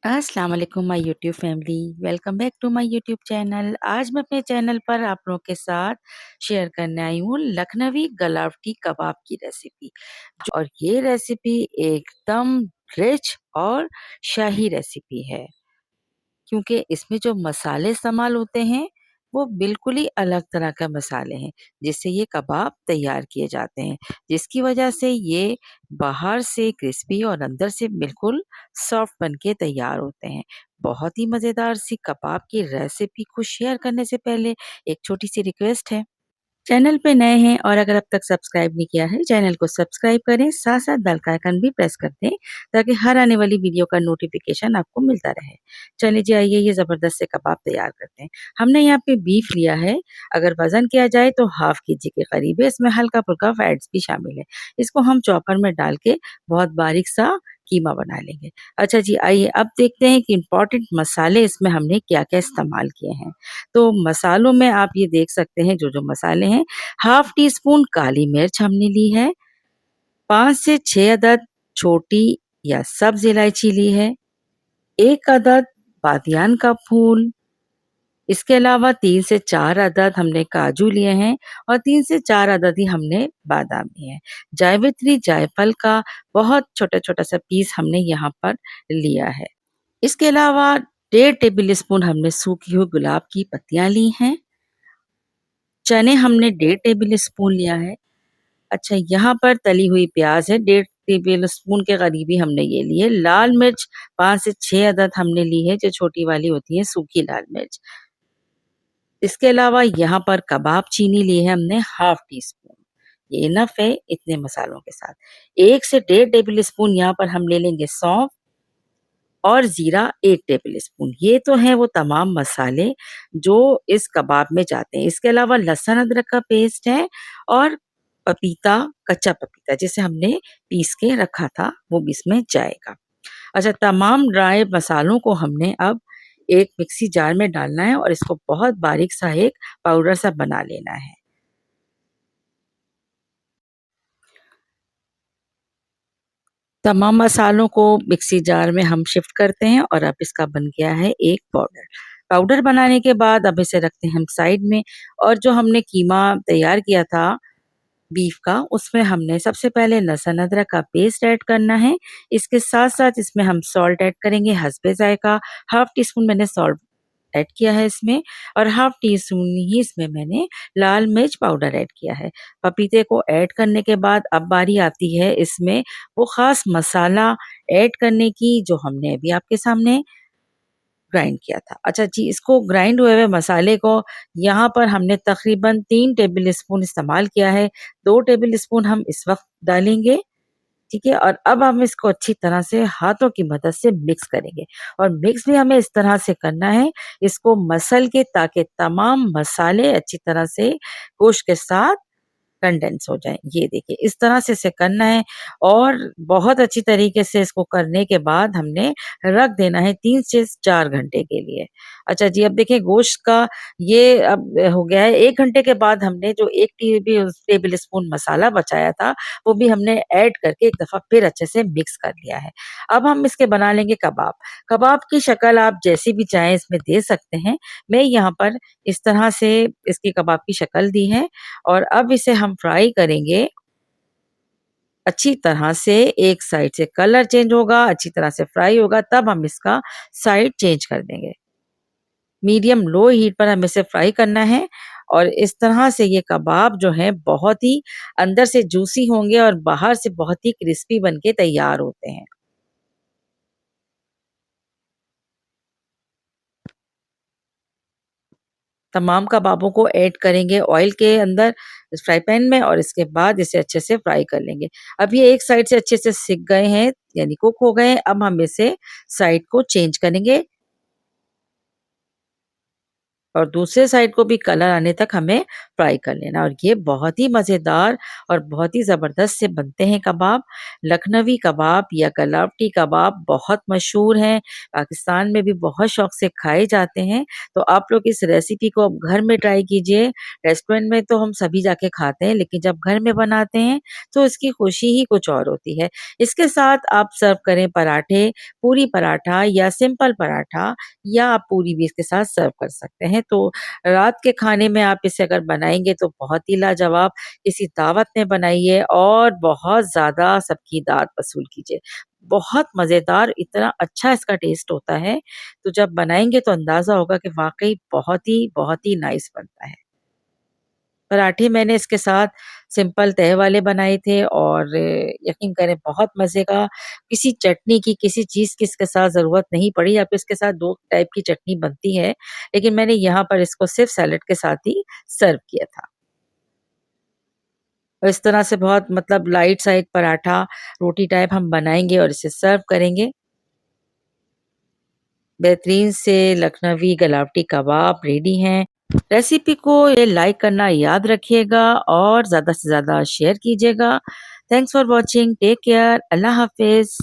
अस्सलाम वालेकुम my YouTube family. Welcome back to my YouTube channel. आज मैं अपने चैनल पर आप लोगों के साथ शेयर करने आई हूँ लखनवी गलावटी कबाब की रेसिपी। और ये रेसिपी एकदम रिच और शाही रेसिपी है, क्योंकि इसमें जो मसाले इस्तेमाल होते हैं वो बिल्कुल ही अलग तरह का मसाले हैं जिससे ये कबाब तैयार किए जाते हैं, जिसकी वजह से ये बाहर से क्रिस्पी और अंदर से बिल्कुल सॉफ्ट बन के तैयार होते हैं। बहुत ही मज़ेदार सी कबाब की रेसिपी को शेयर करने से पहले एक छोटी सी रिक्वेस्ट है। चैनल पे नए हैं और अगर अब तक सब्सक्राइब नहीं किया है, चैनल को सब्सक्राइब करें, साथ-साथ बेल का आइकन भी प्रेस कर दें ताकि हर आने वाली वीडियो का नोटिफिकेशन आपको मिलता रहे। चलिए जी, आइए ये ज़बरदस्त से कबाब तैयार करते हैं। हमने यहाँ पे बीफ लिया है, अगर वज़न किया जाए तो हाफ केजी के करीब है, इसमें हल्का-फुल्का फैट्स भी शामिल है। इसको हम चॉपर में डाल के बहुत बारीक सा कीमा बना लेंगे। अच्छा जी, आइए अब देखते हैं कि इम्पोर्टेंट मसाले इसमें हमने क्या-क्या इस्तेमाल किए हैं। तो मसालों में आप ये देख सकते हैं जो-जो मसाले हैं, हाफ टी स्पून काली मिर्च हमने ली है, 5 से 6 अदद छोटी या सब्ज़ इलायची ली है, 1 अदद बादियान का फूल, इसके अलावा 3 से 4 अदद हमने काजू लिए हैं और 3 से 4 अदद ही हमने बादाम लिए हैं। जावित्री जायफल का बहुत छोटा-छोटा सा पीस हमने यहाँ पर लिया है। इसके अलावा डेढ़ टेबल स्पून हमने सूखी हुई गुलाब की पत्तियाँ ली हैं। चने हमने डेढ़ टेबल स्पून लिया है। अच्छा, यहाँ पर तली हुई प्याज़ है, डेढ़ टेबल स्पून के करीबी हमने ये ली है। लाल मिर्च 5 से 6 अदद हमने ली है, जो छोटी वाली होती है सूखी लाल मिर्च। इसके अलावा यहाँ पर कबाब चीनी ली है हमने हाफ टी स्पून। ये इनफ है इतने मसालों के साथ। 1 से डेढ़ टेबल स्पून यहाँ पर हम ले लेंगे सौंफ और ज़ीरा 1 टेबल स्पून। ये तो हैं वो तमाम मसाले जो इस कबाब में जाते हैं। इसके अलावा लहसुन अदरक का पेस्ट है और पपीता, कच्चा पपीता जिसे हमने पीस के रखा था, वो भी इसमें जाएगा। अच्छा, तमाम ड्राई मसालों को हमने अब एक मिक्सी जार में डालना है और इसको बहुत बारीक सा एक पाउडर सा बना लेना है। तमाम मसालों को मिक्सी जार में हम शिफ्ट करते हैं और अब इसका बन गया है एक पाउडर। पाउडर बनाने के बाद अब इसे रखते हैं हम साइड में और जो हमने कीमा तैयार किया था बीफ का, उसमें हमने सबसे पहले लहसुन अदरक का पेस्ट ऐड करना है। इसके साथ-साथ इसमें हम सॉल्ट ऐड करेंगे हस्बे ज़ायक़ा, हाफ टी स्पून मैंने सॉल्ट ऐड किया है इसमें और हाफ टी स्पून ही इसमें मैंने लाल मिर्च पाउडर ऐड किया है। पपीते को ऐड करने के बाद अब बारी आती है इसमें वो ख़ास मसाला ऐड करने की जो हमने अभी आपके सामने ग्राइंड किया था। अच्छा जी, इसको ग्राइंड हुए हुए मसाले को यहाँ पर हमने तकरीबन 3 टेबल स्पून इस्तेमाल किया है। 2 टेबल स्पून हम इस वक़्त डालेंगे, ठीक है? और अब हम इसको अच्छी तरह से हाथों की मदद से मिक्स करेंगे और मिक्स भी हमें इस तरह से करना है, इसको मसल के ताकि तमाम मसाले अच्छी तरह से गोश्त के साथ कंडेंस हो जाएँ। ये देखिए इस तरह से इसे करना है और बहुत अच्छी तरीके से इसको करने के बाद हमने रख देना है 3 से 4 घंटे के लिए। अच्छा जी, अब देखिए गोश्त का ये अब हो गया है। 1 घंटे के बाद हमने जो 1 टेबल स्पून मसाला बचाया था, वो भी हमने ऐड करके एक दफ़ा फिर अच्छे से मिक्स कर लिया है। अब हम इसके बना लेंगे कबाब। कबाब की शक्ल आप जैसी भी चाहें इसमें दे सकते हैं। मैं यहाँ पर इस तरह से इसकी कबाब की शक्ल दी है और अब इसे हम फ्राई करेंगे अच्छी तरह से। एक साइड से कलर चेंज होगा, अच्छी तरह से फ्राई होगा, तब हम इसका साइड चेंज कर देंगे। मीडियम लो हीट पर हमें इसे फ्राई करना है और इस तरह से ये कबाब जो है बहुत ही अंदर से जूसी होंगे और बाहर से बहुत ही क्रिस्पी बन के तैयार होते हैं। तमाम कबाबों को ऐड करेंगे ऑयल के अंदर फ्राई पैन में और इसके बाद इसे अच्छे से फ्राई कर लेंगे। अब ये एक साइड से अच्छे से सिक गए हैं, यानी कुक हो गए हैं। अब हम इसे साइड को चेंज करेंगे और दूसरे साइड को भी कलर आने तक हमें ट्राई कर लेना। और ये बहुत ही मज़ेदार और बहुत ही ज़बरदस्त से बनते हैं कबाब। लखनवी कबाब या गलावटी कबाब बहुत मशहूर हैं, पाकिस्तान में भी बहुत शौक से खाए जाते हैं। तो आप लोग इस रेसिपी को अब घर में ट्राई कीजिए। रेस्टोरेंट में तो हम सभी जाके खाते हैं, लेकिन जब घर में बनाते हैं तो इसकी खुशी ही कुछ और होती है। इसके साथ आप सर्व करें पराठे, पूरी पराठा या सिंपल पराठा, या आप पूरी भी इसके साथ सर्व कर सकते हैं। तो रात के खाने में आप इसे अगर बनाएँगे तो बहुत ही लाजवाब, किसी दावत में बनाइए और बहुत ज़्यादा सबकी दाद वसूल कीजिए। बहुत मज़ेदार, इतना अच्छा इसका टेस्ट होता है, तो जब बनाएँगे तो अंदाज़ा होगा कि वाक़ई बहुत ही नाइस बनता है। पराठे मैंने इसके साथ सिंपल तहे वाले बनाए थे, और यकीन करें बहुत मज़े का, किसी चटनी की, किसी चीज़ की इसके साथ ज़रूरत नहीं पड़ी। अब इसके साथ 2 टाइप की चटनी बनती है, लेकिन मैंने यहाँ पर इसको सिर्फ़ सैलेड के साथ ही सर्व किया था। और इस तरह से बहुत मतलब लाइट सा एक पराठा, रोटी टाइप हम बनाएँगे और इसे सर्व करेंगे। बेहतरीन से लखनवी गलावटी कबाब रेडी हैं। रेसिपी को ये लाइक करना याद रखिएगा और ज़्यादा से ज़्यादा शेयर कीजिएगा। Thanks for watching, take care, अल्लाह हाफ़िज़।